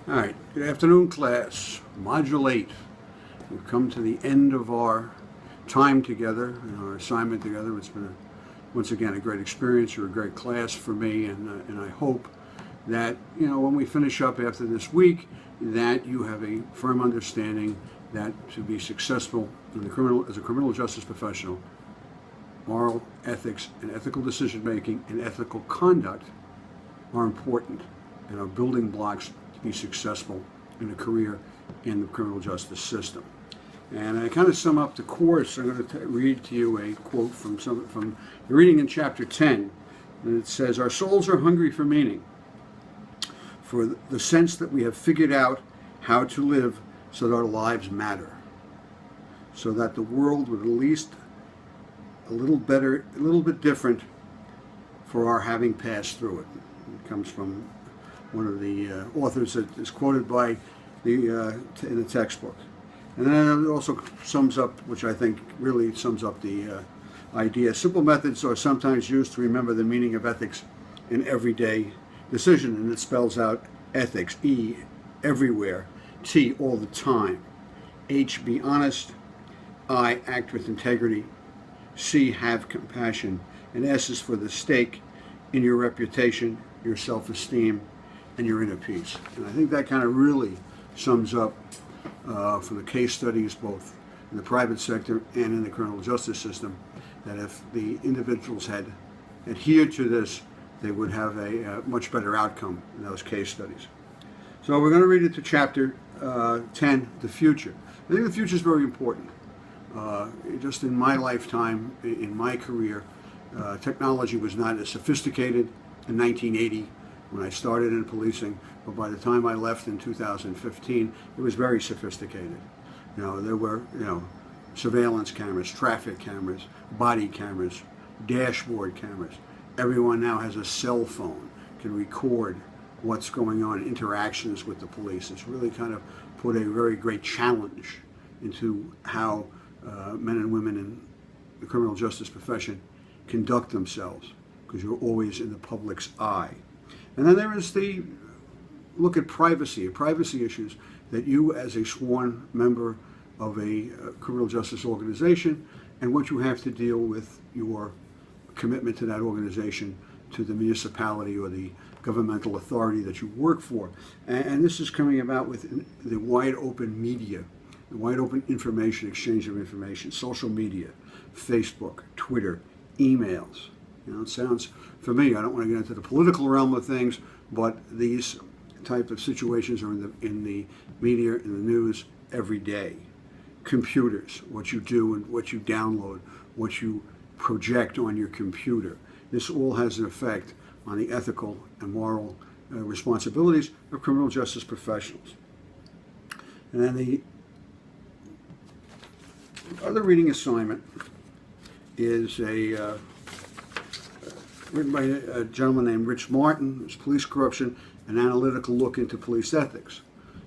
All right, good afternoon, class. Module 8. We've come to the end of our time together and our assignment together. It's been, once again, a great experience. You're a great class for me, and I hope that, when we finish up after this week, that you have a firm understanding that to be successful in as a criminal justice professional, moral ethics and ethical decision making and ethical conduct are important and are building blocks to be successful in a career in the criminal justice system. And I kind of sum up the course. I'm going to read to you a quote from the reading in chapter 10. And it says, "Our souls are hungry for meaning, for the sense that we have figured out how to live so that our lives matter, so that the world would at least a little better, a little bit different for our having passed through it." It comes from one of the authors that is quoted by in the textbook. And then it also sums up, which I think really sums up the idea. Simple methods are sometimes used to remember the meaning of ethics in everyday decision, and it spells out ethics. E, everywhere. T, all the time. H, be honest. I, act with integrity. C, have compassion. And S is for the stake in your reputation, your self-esteem, and your inner peace. And I think that kind of really sums up for the case studies, both in the private sector and in the criminal justice system, that if the individuals had adhered to this, they would have a much better outcome in those case studies. So we're going to read it to chapter 10, the future. I think the future is very important. Just in my lifetime, in my career, technology was not as sophisticated in 1980 when I started in policing, but by the time I left in 2015, it was very sophisticated. There were, surveillance cameras, traffic cameras, body cameras, dashboard cameras. Everyone now has a cell phone, can record what's going on, interactions with the police. It's really kind of put a very great challenge into how men and women in the criminal justice profession conduct themselves, because you're always in the public's eye. And then there is the look at privacy issues, that you as a sworn member of a criminal justice organization, and what you have to deal with your commitment to that organization, to the municipality or the governmental authority that you work for. And this is coming about with the wide open media, the wide open information, exchange of information, social media, Facebook, Twitter, emails. It sounds, for me, I don't want to get into the political realm of things, but these type of situations are in the media, in the news every day. Computers, what you do and what you download, what you project on your computer. This all has an effect on the ethical and moral responsibilities of criminal justice professionals. And then the other reading assignment is written by a gentleman named Rich Martin. It's Police Corruption, an Analytical Look into Police Ethics.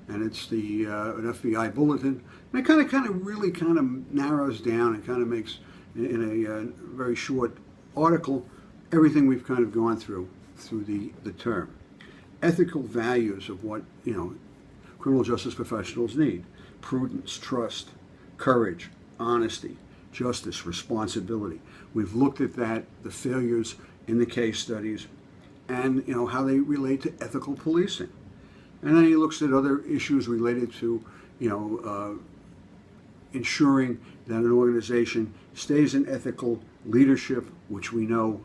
And it's the an FBI bulletin. And it kind of really narrows down and kind of makes, in a very short article, everything we've kind of gone through the term. Ethical values of what, criminal justice professionals need. Prudence, trust, courage, honesty, justice, responsibility. We've looked at that, the failures in the case studies, and how they relate to ethical policing. And then he looks at other issues related to ensuring that an organization stays in ethical leadership, which we know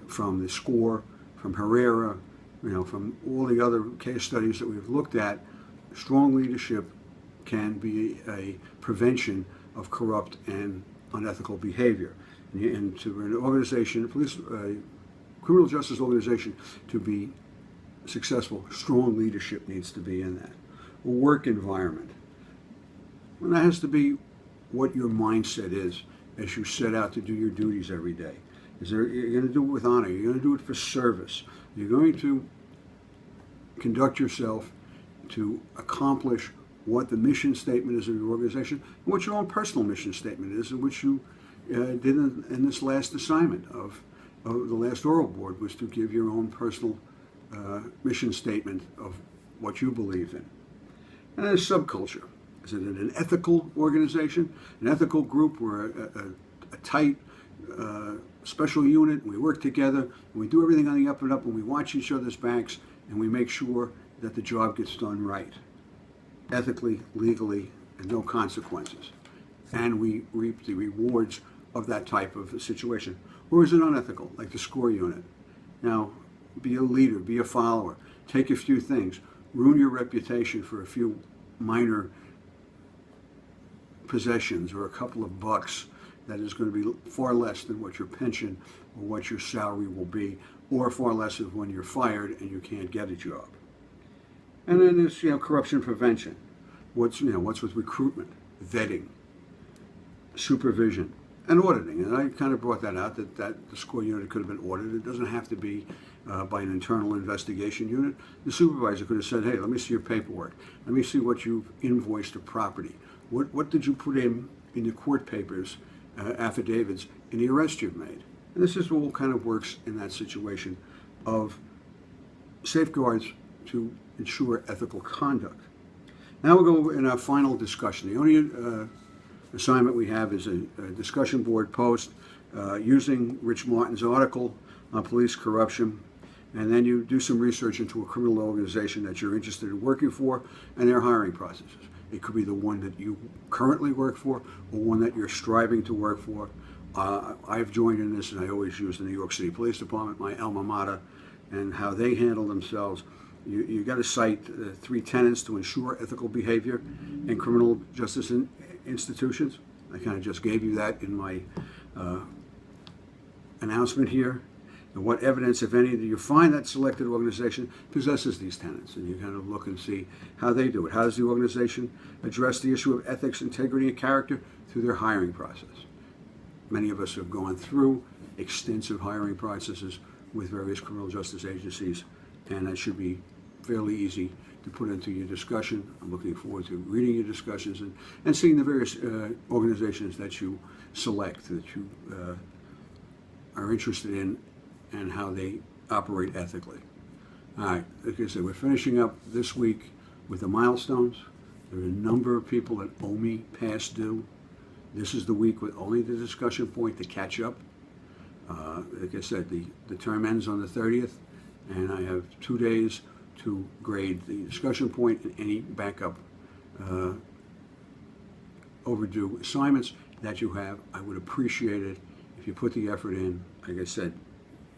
from the SCORE, from Herrera, from all the other case studies that we've looked at. Strong leadership can be a prevention of corrupt and unethical behavior. And to an organization, criminal justice organization, to be successful, strong leadership needs to be in that. A work environment. And that has to be what your mindset is as you set out to do your duties every day. You're going to do it with honor. You're going to do it for service. You're going to conduct yourself to accomplish what the mission statement is of your organization, and what your own personal mission statement is, and which you did in this last assignment of the last oral board, was to give your own personal mission statement of what you believe in. And then subculture. Is it an ethical organization, an ethical group? We're a tight special unit. We work together, and we do everything on the up and up, and we watch each other's backs, and we make sure that the job gets done right, ethically, legally, and no consequences. And we reap the rewards of that type of a situation. Or is it unethical, like the SCORE unit? Now, be a leader, be a follower, take a few things, ruin your reputation for a few minor possessions or a couple of bucks that is going to be far less than what your pension or what your salary will be, or far less of when you're fired and you can't get a job. And then there's corruption prevention. What's with recruitment, vetting, supervision, and auditing. And I kind of brought that out, that the SCORE unit could have been audited. It doesn't have to be by an internal investigation unit. The supervisor could have said, hey, let me see your paperwork. Let me see what you've invoiced of property. What did you put in your court papers, affidavits, in the arrest you've made? And this is all kind of works in that situation of safeguards to ensure ethical conduct. Now we'll go in our final discussion. The only assignment we have is a discussion board post using Rich Martin's article on police corruption, and then you do some research into a criminal organization that you're interested in working for and their hiring processes. It could be the one that you currently work for or one that you're striving to work for. I've joined in this, and I always use the New York City Police Department, my alma mater, and how they handle themselves. You got to cite 3 tenets to ensure ethical behavior in criminal justice institutions. I kind of just gave you that in my announcement here. And what evidence, if any, do you find that selected organization possesses these tenets? And you kind of look and see how they do it. How does the organization address the issue of ethics, integrity, and character through their hiring process? Many of us have gone through extensive hiring processes with various criminal justice agencies, and that should be fairly easy to put into your discussion. I'm looking forward to reading your discussions and seeing the various organizations that you select, that you are interested in, and how they operate ethically. All right, like I said, we're finishing up this week with the milestones. There are a number of people that owe me past due. This is the week with only the discussion point to catch up. Like I said, the term ends on the 30th, and I have 2 days to grade the discussion point and any backup overdue assignments that you have. I would appreciate it if you put the effort in. Like I said,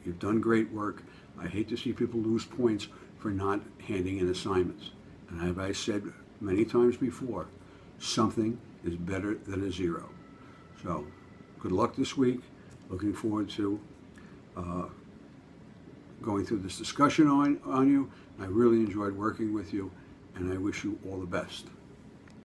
you've done great work. I hate to see people lose points for not handing in assignments. And as I said many times before, something is better than a 0. So, good luck this week. Looking forward to going through this discussion on you. I really enjoyed working with you, and I wish you all the best.